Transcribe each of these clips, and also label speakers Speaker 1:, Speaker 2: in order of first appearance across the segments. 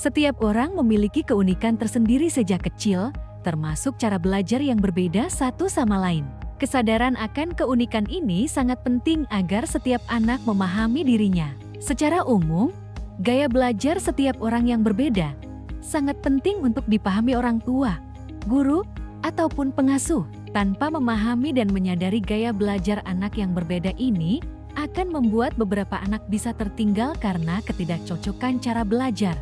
Speaker 1: Setiap orang memiliki keunikan tersendiri sejak kecil, termasuk cara belajar yang berbeda satu sama lain. Kesadaran akan keunikan ini sangat penting agar setiap anak memahami dirinya. Secara umum, gaya belajar setiap orang yang berbeda sangat penting untuk dipahami orang tua, guru, ataupun pengasuh. Tanpa memahami dan menyadari gaya belajar anak yang berbeda ini, akan membuat beberapa anak bisa tertinggal karena ketidakcocokan cara belajar.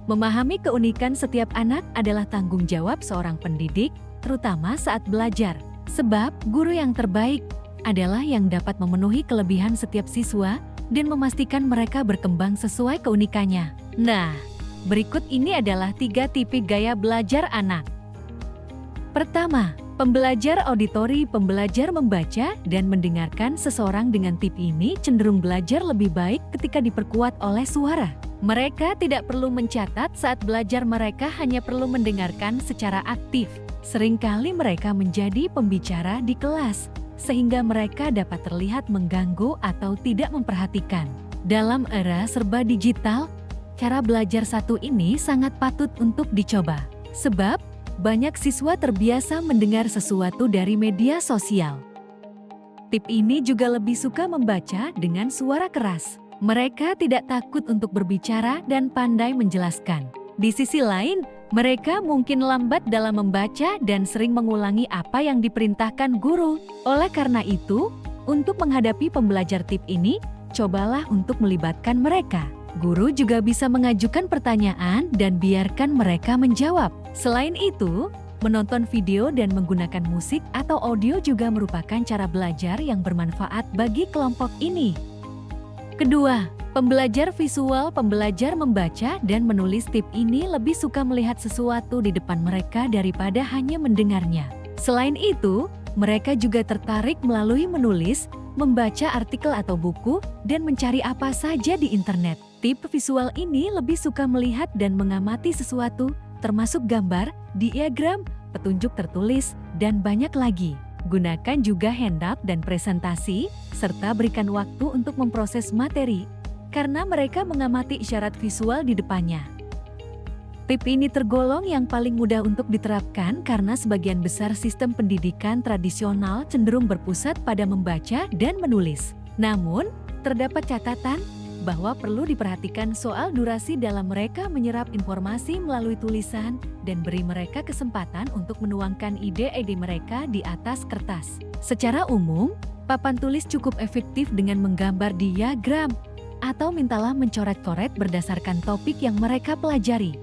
Speaker 1: Memahami keunikan setiap anak adalah tanggung jawab seorang pendidik, terutama saat belajar. Sebab, guru yang terbaik adalah yang dapat memenuhi kelebihan setiap siswa dan memastikan mereka berkembang sesuai keunikannya. Nah, berikut ini adalah 3 tipe gaya belajar anak. Pertama, pembelajar auditori. Pembelajar membaca dan mendengarkan seseorang dengan tipe ini cenderung belajar lebih baik ketika diperkuat oleh suara. Mereka tidak perlu mencatat saat belajar, mereka hanya perlu mendengarkan secara aktif. Seringkali mereka menjadi pembicara di kelas, sehingga mereka dapat terlihat mengganggu atau tidak memperhatikan. Dalam era serba digital, cara belajar satu ini sangat patut untuk dicoba. Sebab, banyak siswa terbiasa mendengar sesuatu dari media sosial. Tip ini juga lebih suka membaca dengan suara keras. Mereka tidak takut untuk berbicara dan pandai menjelaskan. Di sisi lain, mereka mungkin lambat dalam membaca dan sering mengulangi apa yang diperintahkan guru. Oleh karena itu, untuk menghadapi pembelajar tip ini, cobalah untuk melibatkan mereka. Guru juga bisa mengajukan pertanyaan dan biarkan mereka menjawab. Selain itu, menonton video dan menggunakan musik atau audio juga merupakan cara belajar yang bermanfaat bagi kelompok ini. Kedua, pembelajar visual. Pembelajar membaca dan menulis tip ini lebih suka melihat sesuatu di depan mereka daripada hanya mendengarnya. Selain itu, mereka juga tertarik melalui menulis, membaca artikel atau buku, dan mencari apa saja di internet. Tip visual ini lebih suka melihat dan mengamati sesuatu, termasuk gambar, diagram, petunjuk tertulis, dan banyak lagi. Gunakan juga handout dan presentasi, serta berikan waktu untuk memproses materi, karena mereka mengamati isyarat visual di depannya. Tip ini tergolong yang paling mudah untuk diterapkan karena sebagian besar sistem pendidikan tradisional cenderung berpusat pada membaca dan menulis. Namun, terdapat catatan bahwa perlu diperhatikan soal durasi dalam mereka menyerap informasi melalui tulisan dan beri mereka kesempatan untuk menuangkan ide-ide mereka di atas kertas. Secara umum, papan tulis cukup efektif dengan menggambar diagram atau mintalah mencoret-coret berdasarkan topik yang mereka pelajari.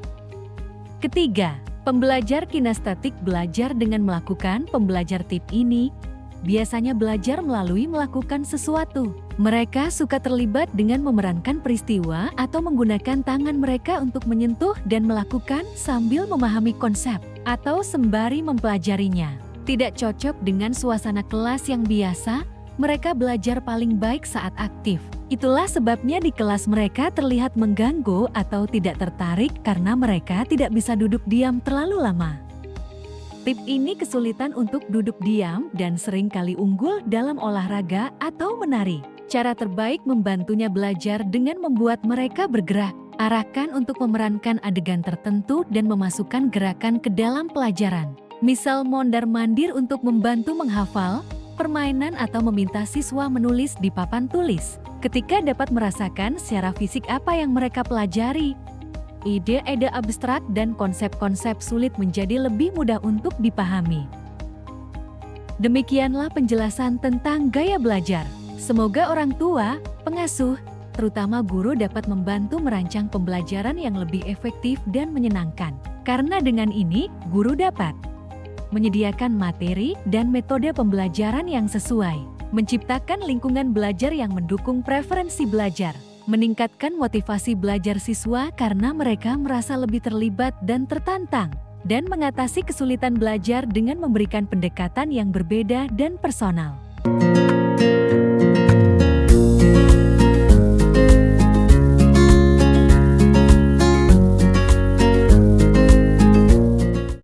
Speaker 1: Ketiga, pembelajar kinestetik. Belajar dengan melakukan. Pembelajar tip ini biasanya belajar melalui melakukan sesuatu. Mereka suka terlibat dengan memerankan peristiwa atau menggunakan tangan mereka untuk menyentuh dan melakukan sambil memahami konsep atau sembari mempelajarinya. Tidak cocok dengan suasana kelas yang biasa, mereka belajar paling baik saat aktif. Itulah sebabnya di kelas mereka terlihat mengganggu atau tidak tertarik karena mereka tidak bisa duduk diam terlalu lama. Tip ini kesulitan untuk duduk diam dan sering kali unggul dalam olahraga atau menari. Cara terbaik membantunya belajar dengan membuat mereka bergerak. Arahkan untuk memerankan adegan tertentu dan memasukkan gerakan ke dalam pelajaran. Misal mondar-mandir untuk membantu menghafal, permainan atau meminta siswa menulis di papan tulis. Ketika dapat merasakan secara fisik apa yang mereka pelajari, ide-ide abstrak dan konsep-konsep sulit menjadi lebih mudah untuk dipahami. Demikianlah penjelasan tentang gaya belajar. Semoga orang tua, pengasuh, terutama guru dapat membantu merancang pembelajaran yang lebih efektif dan menyenangkan. Karena dengan ini, guru dapat menyediakan materi dan metode pembelajaran yang sesuai, menciptakan lingkungan belajar yang mendukung preferensi belajar, meningkatkan motivasi belajar siswa karena mereka merasa lebih terlibat dan tertantang, dan mengatasi kesulitan belajar dengan memberikan pendekatan yang berbeda dan personal.